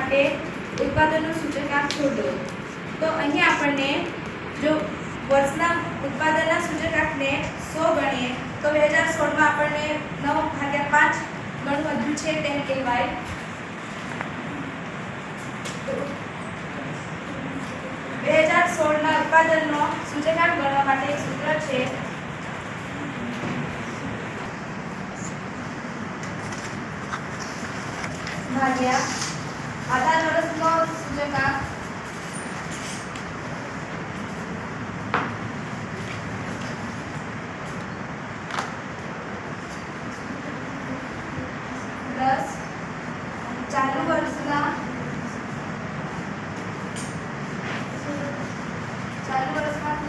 માટે ઉત્પાદનનો સૂચકાંક શોધો। તો અહીં આપણને જો વર્ષના ઉત્પાદનના સૂચકાંકને 100 ગણીએ તો 2016 માં આપણને 9/5 ગણું વધ્યું છે તેને કહેવાય। 2016 ના ઉત્પાદનનો સૂચકાંક ગણવા માટે એક સૂત્ર છે ભાગ્યા આધાર વર્ષનો સૂચકાંક પ્લસ ચાલુ વર્ષમાં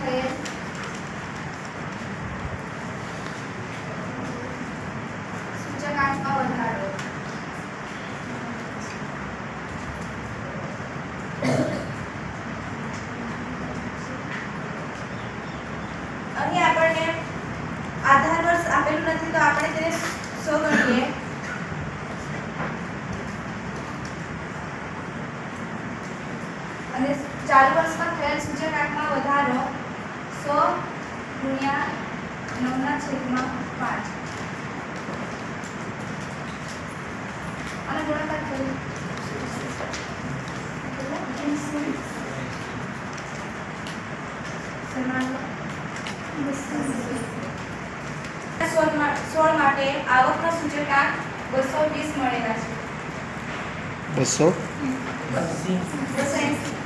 થયેલ સૂચકાંકમાં વધારો। અહીં આપણને આધાર વર્ષ આપેલું નથી તો આપણે તેને 100 ગણીએ અને ચાલુ વર્ષમાં થયેલ સૂચકાંકમાં વધારો 100 ગુણ્યા 9/5 અને ગુણાકાર કરીએ સોળ માટે આવકનો સૂચકાંક 220 મળેલા છે। 280